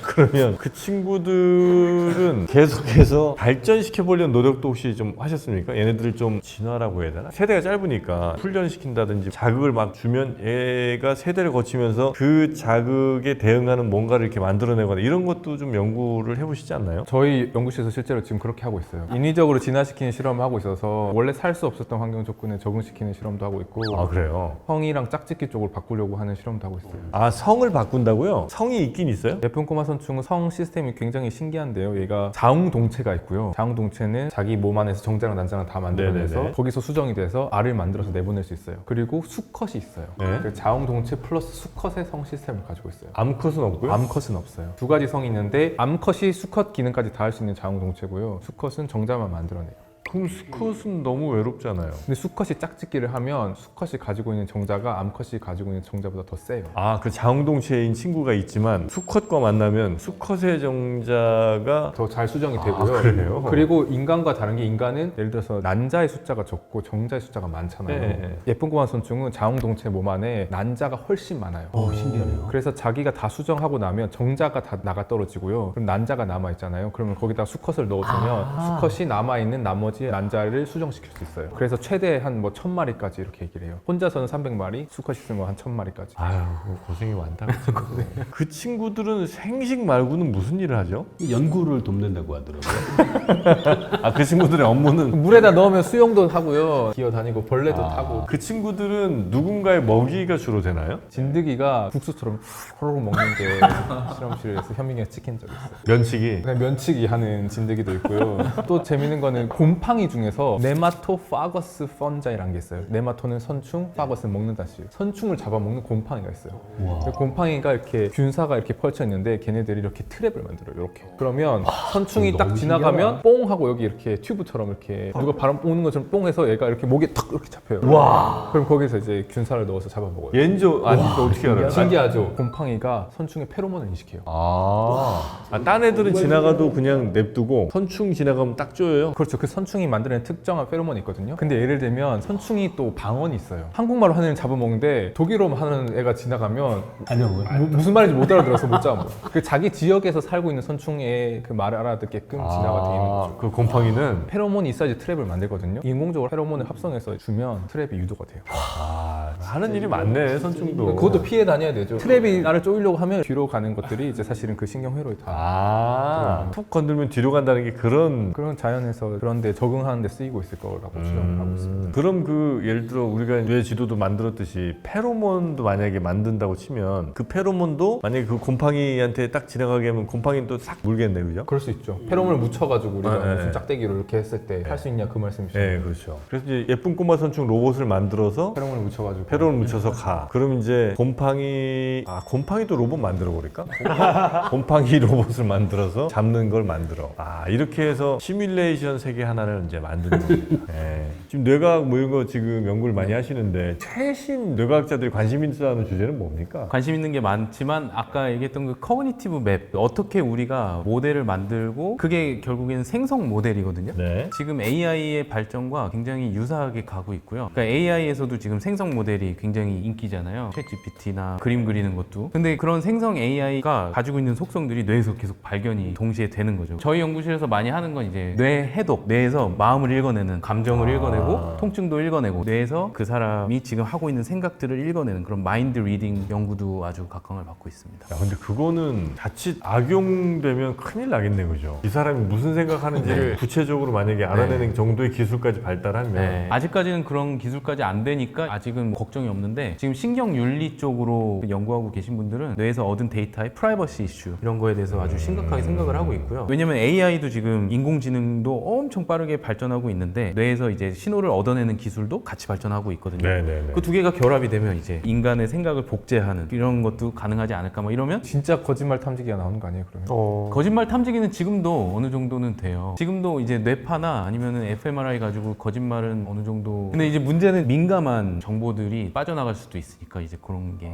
그러면 그 친구들은 계속해서 발전시켜 보려는 노력도 혹시 좀 하셨습니까? 얘네들을 좀 진화라고 해야 되나? 세대가 짧으니까 훈련시킨다든지 자극을 막 주면 얘가 세대를 거치면서 그 자극에 대응하는 뭔가를 이렇게 만들어내거나 이런 것도 좀 연구를 해보시지 않나요? 저희 연구실에서 실제로 지금 그렇게 하고 있어요. 인위적으로 진화시키는 실험을 하고 있어서 원래 살 수 없었던 환경 조건에 적응시키는 실험도 하고 있고 아 그래요? 성이랑 짝짓기 쪽을 바꾸려고 하는 실험도 하고 있어요. 아 성을 바꾼다고요? 성이 있긴 있어요? 예쁜 꼬마 선충은 성 시스템이 굉장히 신기한데요. 얘가 자웅동체가 있고요. 자웅동체는 자기 몸 안에서 정자랑 난자랑 다 만들어내서 네네네. 거기서 수정이 돼서 알을 만들어서 내보낼 수 있어요. 그리고 수컷이 있어요. 네. 그 자웅동체 플러스 수컷의 성 시스템을 가지고 있어요. 암컷은 없고요? 암컷은 없어요. 두 가지 성이 있는데 암컷이 수컷 기능까지 다 할 수 있는 자웅동체고요. 수컷은 정자만 만들어내요. 그럼 수컷은 너무 외롭잖아요. 근데 수컷이 짝짓기를 하면 수컷이 가지고 있는 정자가 암컷이 가지고 있는 정자보다 더 세요. 아, 그 자웅동체인 친구가 있지만 수컷과 만나면 수컷의 정자가 더 잘 수정이 되고요. 그래요? 그리고 인간과 다른 게 인간은 예를 들어서 난자의 숫자가 적고 정자의 숫자가 많잖아요. 네. 예쁜 꼬마 선충은 자웅동체 몸 안에 난자가 훨씬 많아요. 신기하네요. 그래서 자기가 다 수정하고 나면 정자가 다 나가 떨어지고요. 그럼 난자가 남아 있잖아요. 그러면 거기다 수컷을 넣어주면 수컷이 남아 있는 나머지 난자를 수정시킬 수 있어요. 그래서 최대 한 뭐 1000마리까지 이렇게 얘기를 해요. 혼자서는 300마리, 수컷이 있으면 한 1000마리까지. 아유, 고생이 많다. 그 친구들은 생식 말고는 무슨 일을 하죠? 연구를 돕는다고 하더라고요. 아, 그 친구들의 업무는 물에다 넣으면 수영도 하고요. 기어다니고 벌레도 타고. 그 친구들은 누군가의 먹이가 주로 되나요? 진드기가 국수처럼 호로록 먹는 게 실험실에서 현민이가 찍힌 적이 있어요. 면치기. 그냥 면치기 하는 진드기도 있고요. 또 재밌는 거는 곰팡이 중에서 네마토파거스 펀자이라는 게 있어요. 네마토는 선충, 파거스는 먹는다는 뜻이에요. 선충을 잡아먹는 곰팡이가 있어요. 그 곰팡이가 이렇게 균사가 이렇게 펼쳐 있는데 걔네들이 이렇게 트랩을 만들어요. 이렇게. 그러면 선충이 딱 너무 지나가면 뽕 하고 여기 이렇게 튜브처럼 이렇게 누가 바람 오는 것처럼 뽕해서 얘가 이렇게 목에 탁 이렇게 잡혀요. 와. 그럼 거기서 이제 균사를 넣어서 잡아먹어요. 옌조 아닌데 어떻게 알아요? 신기하죠? 곰팡이가 선충의 페로몬을 인식해요. 딴 애들은 지나가도 그냥 냅두고 선충 지나가면 딱 쪼여요. 그렇죠. 그 선충이 만드는 특정한 페로몬이 있거든요. 근데 예를 들면 선충이 또 방언이 있어요. 한국말로 하는 애는 잡아먹는데 독일어로 하는 애가 지나가면 아니요. 무슨 말인지 못 알아들어서 못 잡아먹어요. 그 자기 지역에서 살고 있는 선충의 그 말을 알아듣게끔 진화가 돼 있는 거죠. 그 곰팡이는 페로몬이 있어야지 트랩을 만들거든요. 인공적으로 페로몬을 합성해서 주면 트랩이 유도가 돼요. 하는 일이 많네, 선충도. 그것도 피해 다녀야 되죠. 트랩이 나를 쪼이려고 하면 뒤로 가는 것들이 이제 사실은 그 신경회로에 다 툭 건들면 뒤로 간다는 게 그런. 그런 자연에서 그런데 적응하는 데 쓰이고 있을 거라고 추정을 하고 있습니다. 그럼 그 예를 들어 우리가 뇌 지도도 만들었듯이 페로몬도 만약에 만든다고 치면 그 페로몬도 만약에 그 곰팡이한테 딱 지나가게 하면 곰팡이는 또 싹 물겠네, 그죠? 그럴 수 있죠. 페로몬을 묻혀가지고 우리가 네, 무슨 네. 짝대기로 이렇게 했을 때 할 수 있냐 그 말씀이시죠. 네, 그렇죠. 그래서 이제 예쁜 꼬마 선충 로봇을 만들어서 페로몬을 묻혀가지고 세로를 묻혀서 가. 그럼 이제 곰팡이도 로봇 만들어 버릴까? 곰팡이 로봇을 만들어서 잡는 걸 만들어. 이렇게 해서 시뮬레이션 세계 하나를 이제 만드는 겁니다. 예. 지금 뇌과학 뭐 이런 거 지금 연구를 많이 하시는데 최신 뇌과학자들이 관심 있어하는 주제는 뭡니까? 관심 있는 게 많지만 아까 얘기했던 그 커그니티브 맵, 어떻게 우리가 모델을 만들고 그게 결국에는 생성 모델이거든요. 네. 지금 AI의 발전과 굉장히 유사하게 가고 있고요. 그러니까 AI에서도 지금 생성 모델이 굉장히 인기잖아요. 챗GPT나 그림 그리는 것도. 근데 그런 생성 AI가 가지고 있는 속성들이 뇌에서 계속 발견이 동시에 되는 거죠. 저희 연구실에서 많이 하는 건 이제 뇌 해독, 뇌에서 마음을 읽어내는, 감정을 읽어내고 통증도 읽어내고, 뇌에서 그 사람이 지금 하고 있는 생각들을 읽어내는 그런 마인드 리딩 연구도 아주 각광을 받고 있습니다. 야, 근데 그거는 자칫 악용되면 큰일 나겠네, 그죠? 이 사람이 무슨 생각하는지를 구체적으로 만약에 알아내는 정도의 기술까지 발달하면 네. 아직까지는 그런 기술까지 안 되니까 아직은 뭐 걱정이 없는데, 지금 신경윤리 쪽으로 연구하고 계신 분들은 뇌에서 얻은 데이터의 프라이버시 이슈 이런 거에 대해서 아주 심각하게 생각을 하고 있고요. 왜냐면 AI도 지금 인공지능도 엄청 빠르게 발전하고 있는데 뇌에서 이제 신호를 얻어내는 기술도 같이 발전하고 있거든요. 네네네. 그 두 개가 결합이 되면 이제 인간의 생각을 복제하는 이런 것도 가능하지 않을까, 뭐 이러면 진짜 거짓말 탐지기가 나오는 거 아니에요, 그러면? 거짓말 탐지기는 지금도 어느 정도는 돼요. 지금도 이제 뇌파나 아니면은 fMRI 가지고 거짓말은 어느 정도. 근데 이제 문제는 민감한 정보들이 빠져나갈 수도 있으니까 이제 그런 게.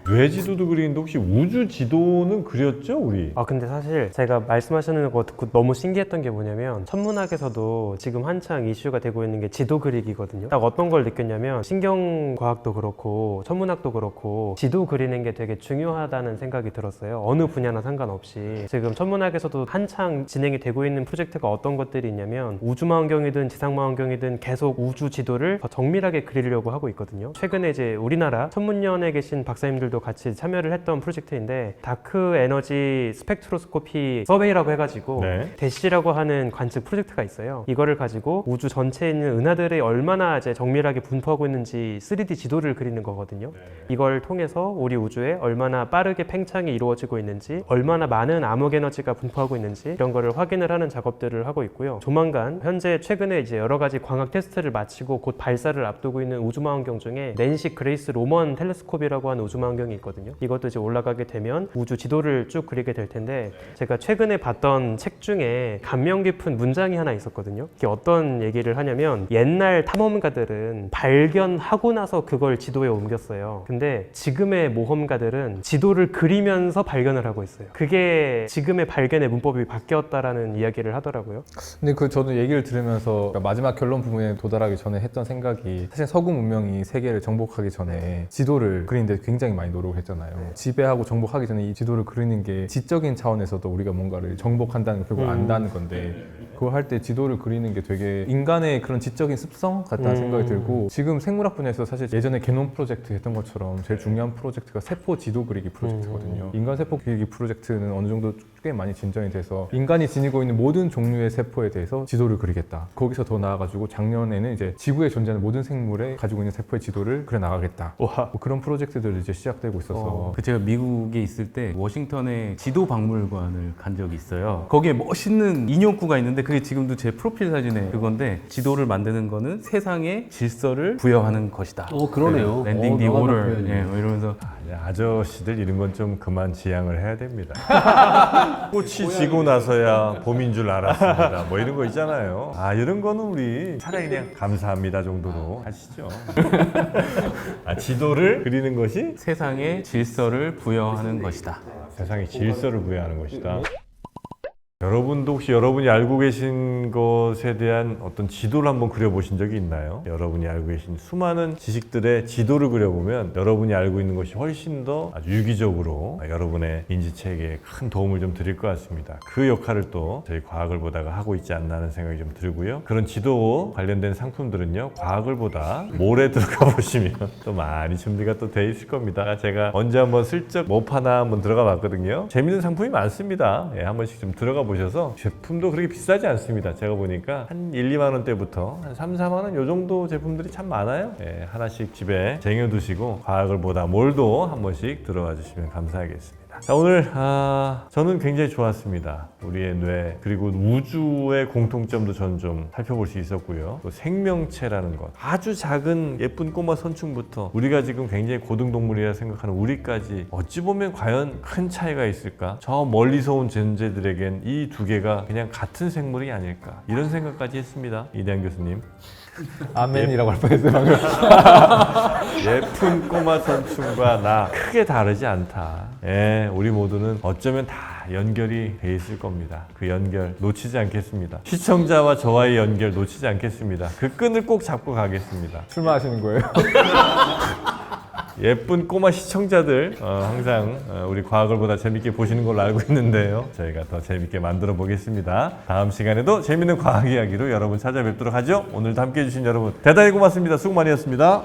뇌지도도 그리는데 혹시 우주 지도는 그렸죠, 우리? 근데 사실 제가 말씀하시는 거 듣고 너무 신기했던 게 뭐냐면, 천문학에서도 지금 한창 이슈가 되고 있는 게 지도 그리기거든요. 딱 어떤 걸 느꼈냐면, 신경과학도 그렇고 천문학도 그렇고 지도 그리는 게 되게 중요하다는 생각이 들었어요. 어느 분야나 상관없이. 지금 천문학에서도 한창 진행이 되고 있는 프로젝트가 어떤 것들이 있냐면, 우주망원경이든 지상망원경이든 계속 우주 지도를 더 정밀하게 그리려고 하고 있거든요. 최근에 이제 우리나라 천문연에 계신 박사님들도 같이 참여를 했던 프로젝트인데, 다크 에너지 스펙트로스코피 서베이라고 해가지고 대시라고 하는 관측 프로젝트가 있어요. 이거를 가지고 우주 전체에 있는 은하들이 얼마나 이제 정밀하게 분포하고 있는지 3D 지도를 그리는 거거든요. 이걸 통해서 우리 우주에 얼마나 빠르게 팽창이 이루어지고 있는지, 얼마나 많은 암흑 에너지가 분포하고 있는지 이런 거를 확인을 하는 작업들을 하고 있고요. 조만간 현재 최근에 이제 여러 가지 광학 테스트를 마치고 곧 발사를 앞두고 있는 우주망원경 중에 낸시 그레이스 로먼 텔레스콥이라고 하는 우주망원경이 있거든요. 이것도 이제 올라가게 되면 우주 지도를 쭉 그리게 될 텐데, 제가 최근에 봤던 책 중에 감명 깊은 문장이 하나 있었거든요. 이게 어떤 얘기를 하냐면, 옛날 탐험가들은 발견하고 나서 그걸 지도에 옮겼어요. 근데 지금의 모험가들은 지도를 그리면서 발견을 하고 있어요. 그게 지금의 발견의 문법이 바뀌었다라는 이야기를 하더라고요. 근데 저는 얘기를 들으면서 마지막 결론 부분에 도달하기 전에 했던 생각이, 사실 서구 문명이 세계를 정복하기 전에 지도를 그리는데 굉장히 많이 노력을 했잖아요. 지배하고 정복하기 전에 이 지도를 그리는 게 지적인 차원에서도 우리가 뭔가를 정복한다는 걸 결국 안다는 건데, 그거 할 때 지도를 그리는 게 되게 인간의 그런 지적인 습성 같다는 생각이 들고, 지금 생물학 분야에서 사실 예전에 게놈 프로젝트 했던 것처럼 제일 중요한 프로젝트가 세포 지도 그리기 프로젝트거든요. 인간 세포 그리기 프로젝트는 어느 정도 꽤 많이 진전이 돼서 인간이 지니고 있는 모든 종류의 세포에 대해서 지도를 그리겠다. 거기서 더 나아가지고 작년에는 이제 지구에 존재하는 모든 생물에 가지고 있는 세포의 지도를 그려 나가겠다. 뭐 그런 프로젝트들이 이제 시작되고 있어서. 제가 미국에 있을 때 워싱턴에 지도 박물관을 간 적이 있어요. 거기에 멋있는 인형구가 있는데, 그게 지금도 제 프로필 사진에 그건데, 지도를 만드는 거는 세상의 질서를 부여하는 것이다. 그러네요. 랜딩 디 오너. 뭐 이러면서. 아저씨들 이런 건 좀 그만 지양을 해야 됩니다. 꽃이 지고 나서야 봄인 줄 알았습니다. 뭐 이런 거 있잖아요. 이런 거는 우리 차라리 그냥 감사합니다 정도로 하시죠. 지도를 그리는 것이 세상의 질서를 부여하는 것이다. 세상의 질서를 부여하는 것이다. 여러분도 혹시 여러분이 알고 계신 것에 대한 어떤 지도를 한번 그려보신 적이 있나요? 여러분이 알고 계신 수많은 지식들의 지도를 그려보면 여러분이 알고 있는 것이 훨씬 더 아주 유기적으로 여러분의 인지체계에 큰 도움을 좀 드릴 것 같습니다. 그 역할을 또 저희 과학을 보다가 하고 있지 않나 하는 생각이 좀 들고요. 그런 지도 관련된 상품들은요, 과학을 보다 몰에 들어가 보시면 또 많이 준비가 또 돼 있을 겁니다. 제가 언제 한번 슬쩍 몹 하나 한번 들어가 봤거든요. 재밌는 상품이 많습니다. 한 번씩 좀 들어가 보셔서, 제품도 그렇게 비싸지 않습니다. 제가 보니까 한 1, 2만 원대부터 한 3, 4만 원 요 정도 제품들이 참 많아요. 하나씩 집에 쟁여두시고 과학을 보다 몰도 한 번씩 들어와 주시면 감사하겠습니다. 자, 오늘 저는 굉장히 좋았습니다. 우리의 뇌 그리고 우주의 공통점도 저는 좀 살펴볼 수 있었고요. 또 생명체라는 것, 아주 작은 예쁜 꼬마 선충부터 우리가 지금 굉장히 고등동물이라 생각하는 우리까지 어찌 보면 과연 큰 차이가 있을까? 저 멀리서 온 존재들에겐 이 두 개가 그냥 같은 생물이 아닐까, 이런 생각까지 했습니다. 이대한 교수님. 아멘이라고 할 뻔했어요 방금. 예쁜 꼬마 선충과 나 크게 다르지 않다. 예, 우리 모두는 어쩌면 다 연결이 돼 있을 겁니다. 그 연결 놓치지 않겠습니다. 시청자와 저와의 연결 놓치지 않겠습니다. 그 끈을 꼭 잡고 가겠습니다. 술 마시는 거예요? 예쁜 꼬마 시청자들 항상 우리 과학을 보다 재밌게 보시는 걸로 알고 있는데요. 저희가 더 재밌게 만들어 보겠습니다. 다음 시간에도 재밌는 과학 이야기로 여러분 찾아뵙도록 하죠. 오늘도 함께 해주신 여러분 대단히 고맙습니다. 수고 많이 했습니다.